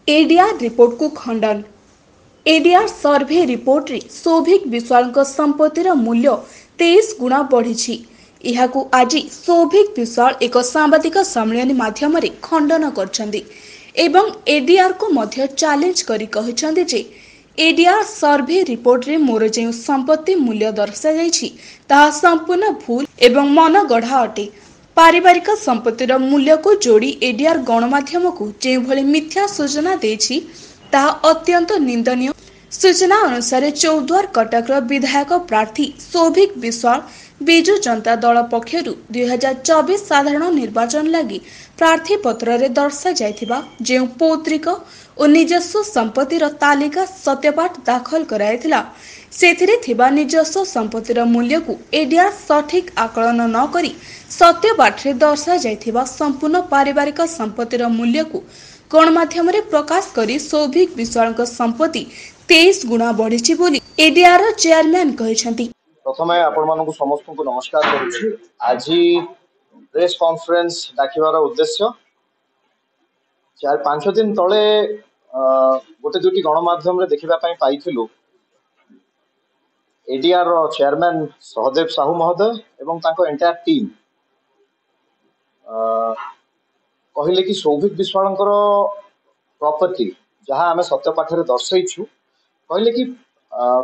ADR report को खंडन। ADR survey report रे सौभिक विश्वाल संपत्तिर मूल्य 23 गुणा बढ़ी। यहाकू आज सौभिक विश्वाल एक सांबादिक सम्मेलन माध्यम खंडन कर एडीआर को मध्य चैलेंज करी कहछन्ति जे एडीआर सर्वे रिपोर्ट रे मोर जो संपत्ति मूल्य दर्शा जाइछि ताहा संपूर्ण भूल एवं मन गढ़ा अटे। पारिवारिक संपत्तिर मूल्य को जोड़ी एडीआर गणमाध्यम को जो भली मिथ्या सूचना देछि ताहा अत्यंत निंदनीय। सूचना अनुसार चौद्वार कटकर विधायक प्रार्थी सौभिक विश्वाल विजु जनता दल पक्षरु 2024 साधारण निर्वाचन लगी प्रार्थी पत्र रे दर्शा जायथिबा जो पौत्रिक और निजस्व संपत्तिर तालिका सत्यपाठ दाखल कराइथिला सेथिरे थिबा निजस्व संपत्तिर मूल्य को एडीआर सठिक आकलन न करी सत्यपाठ रे दर्शा जायथिबा संपूर्ण पारिवारिक संपत्तिर मूल्य को गणमाध्यम प्रकाश करी सौभिक विश्वाल संपत्ति 23 गुणा बढ़ी बोली एडीआर चेयरमैन कहछन्ति। प्रथमे आपण मानकु समस्त को नमस्कार करूछि। आज प्रेस कॉन्फ्रेंस डाकिबार उद्देश्य 4-5 दिन तले गोटे दुटी गणमाध्यम रे देखिबा पई पाइथिलु एडीआर चेयरमैन सहदेव साहू महोदय एवं तांको एंटायर टीम कहले कि सौभिक विश्वालंकर प्रॉपर्टी जहां आमे सत्यपाठरे दर्शैछु कहले कि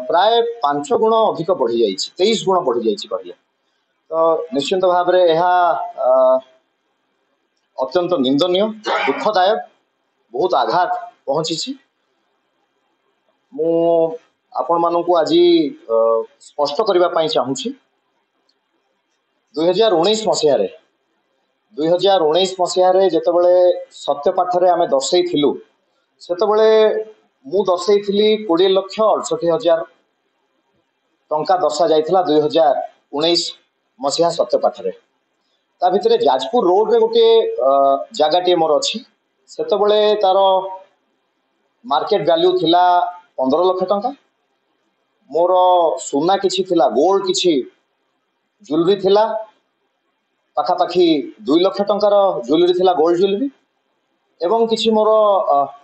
प्राय 5 गुण अधिक बढ़ी जाइछि 23 गुण बढ़ी जाइछि कहले। तो निश्चित भाव में यह अत्यंत निंदनीय दुखदायक बहुत आघात पहुंची। मु आपण मानकु आज स्पष्ट करबा पई चाहूछि 2019 मसीह जेतबेले सत्यपाठरे आमे दर्शैथिलु सेतबेले मु दर्शैथिली 20,68,000 टंका दर्शा जाइथिला 2019 मसीहा सत्यपाठरे। ता भितरे जाजपुर रोड रे गोटे जगाटी मोर अछि सेतबेले तार मार्केट वैल्यू थिला 15 लाख टंका। मोर सोना किछि थिला गोल्ड किछि ज्वेलरी थिला पाखापाखि 2 लाख टंकार ज्वेलरी थिला गोल्ड ज्वेलरी एवं किछि मोर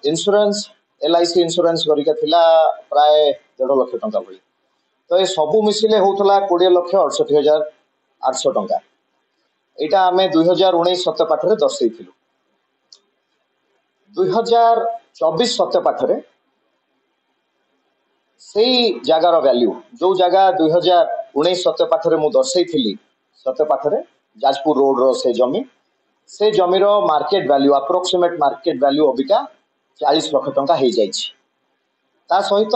इंश्योरेंस एलआईसी इंश्योरेंस करिका थिला प्राय 1.5 लाख टंका भली। तो ये सबू मिसिले होतला 20,68,800 टंका। एटा आमे 2019 सत्यपाठरे दर्शैथिलु। 2024 सत्यपाठरे सेही जगार वैल्यू जो जगह 2019 सत्यपाठरे मु दर्शैथिली सत्यपाठरे जाजपुर रोड रो से जमीर market value approximate market value अबिका 40 लाख टंका हो जाइछि। ता सहित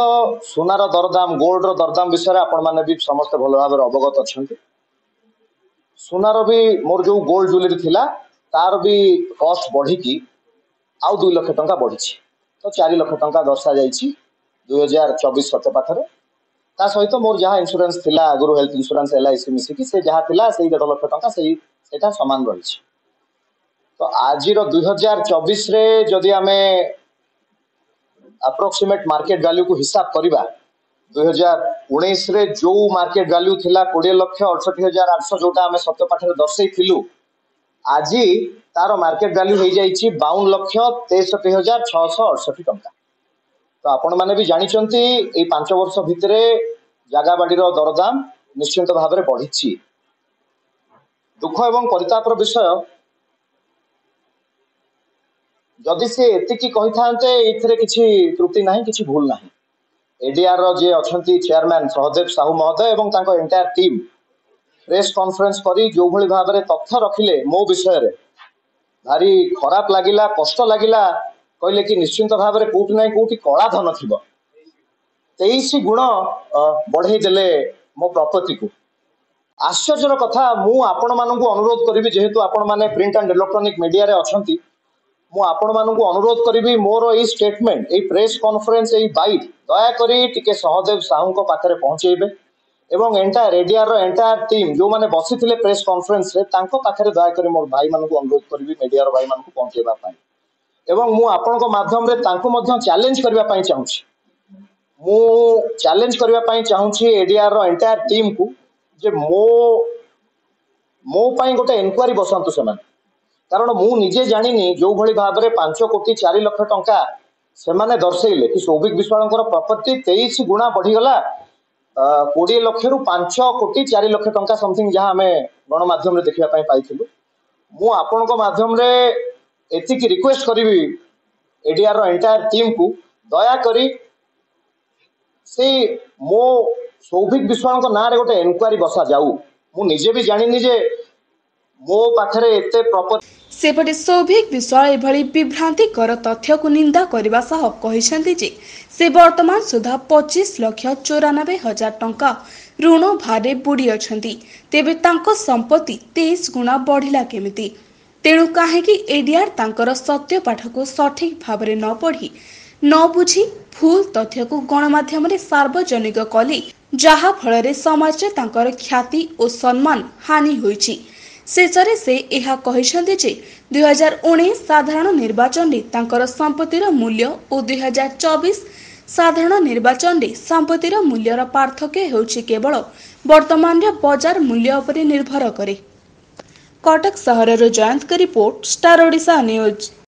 सोनार दरदाम गोल्ड रो दरदाम विषय आपण माने भी समस्त भल भाव अवगत अछंती। सोनार भी मोर जो गोल्ड ज्वेलरी थिला तार भी कॉस्ट बढ़ी की आउ 2 लाख टंका बढ़ी तो 4 लाख टंका दर्शा जाइछि 2024 सत्यपाठरे। ता सहित मोर जहाँ इंश्योरेंस थिला आगुरु हेल्थ इंश्योरेंस एलआईसी मिसिकी से जहाँ थिला से 1.5 लाख टंका सेटा समान रही। तो आज 2024 रे जदि आमे अप्रोक्सीमेट मार्केट वैल्यू को हिसाब करिबा 2019 रे जो मार्केट वैल्यू थिला 20,68,800 जोटा आमे सत्यपाठरे दर्शैथिलु आज तार मार्केट वैल्यू हो जाइछि 52,63,668 टंका। तो आपण माने भी जानिचंती ए 5 वर्ष भितरे जागा बाडीर दरदाम निश्चित भाव में बढ़ी। दुख एवं परितापर विषय जदि से एतिकी कही थांते एथिरे किछि त्रुटि नाही किछि भूल नाही। एडीआर रो जे अछंती चेयरमैन सहदेव साहू महोदय एवं तांको एंटायर टीम प्रेस कॉन्फ्रेंस करी जो भली भाव में तथ्य रखिले मो विषय रे भारी खराब लागिला कष्ट लागिला। कहले कि निश्चित भाव में कोठी नाही कोठी कला धन थिबो 23 गुण बढ़े देले मो प्रॉपर्टी को। आश्चर्यर कथा मु आपण मानकु अनुरोध करिवि जेहेतु आपण माने प्रिंट एंड इलेक्ट्रॉनिक मीडिया रे अछंती मु आपण मानकु अनुरोध करिवि मोर ए स्टेटमेंट ए प्रेस कॉन्फ्रेंस ए बाइट दया करी टिके सहदेव साहू को पाखरे पहुंचेबे एवं एंटायर एडीआर रो एंटायर टीम जो माने बसिथिले प्रेस कॉन्फ्रेंस रे तांको पाखरे दया करी मोर भाई मानकु अनुरोध करिवि मीडिया रो भाई मानकु पहुंचेबा पई एवं मु आपण को माध्यम रे तांको मध्य चैलेंज करबा पई चाहूछि। मु चैलेंज करबा पई चाहूछि एडीआर रो एंटायर टीम को जे मो पई गोटे इनक्वारी बसंतु समान कारण मु निजे जानिनी जो भली भाव में 5 कोटी 4 लाख टंका ସେମାନେ ଦର୍ଶେଇଲେ कि ସୌଭିକ ବିଶ୍ୱାଳଙ୍କର ପ୍ରପର୍ଟି 23 ଗୁଣା ବଢିଗଲା 20 ଲକ୍ଷରୁ 5 କୋଟି 4 ଲକ୍ଷ ଟଙ୍କା ସମଥିଙ୍ଗ ଯାହା ଆମେ ଗଣମାଧ୍ୟମରେ ଦେଖିବା ପାଇଁ ପାଇଥିଲୁ। ମୁଁ ଆପଣଙ୍କ ମାଧ୍ୟମରେ ଏତିକି ରିକ୍ୱେଷ୍ଟ କରିବି एडीआर रो एंटायर टीम को दया करी से मो सौभिक विश्वाल ना रे गोटे एनक्वारी बसा जाऊ। मु निजे भी जानिनी जे मो पाखरे एते प्रॉपर सेपटे सौभिक विश्वाल एभली विभ्रांतिकर तथ्य को निंदा करने सह कहिसेंति जे से वर्तमान सुधा 25,94,000 टंका ऋण भारे बुड़ी अछंती। तेबे तांको संपत्ति 23 गुणा बढ़िला केमिति? तेणु काहेकि एडीआर तांकर सत्य पाठ को सठिक भाव न पढ़ी न बुझी भूल तथ्य को गणमाध्यम सार्वजनिक कले जहा फल समाज में तांकर ख्याति और सम्मान हानि होईछि। शेषरे से यह कहिसेंति जे 2019 साधारण निर्वाचन में तांकर संपत्तिर मूल्य और 2024 साधारण निर्वाचन में संपत्तिर मूल्यर पार्थक्य हेउछि केवल वर्तमान बजार मूल्य उपरे निर्भर करे। कटक सहर जयंत का रिपोर्ट स्टार ओडिशा न्यूज।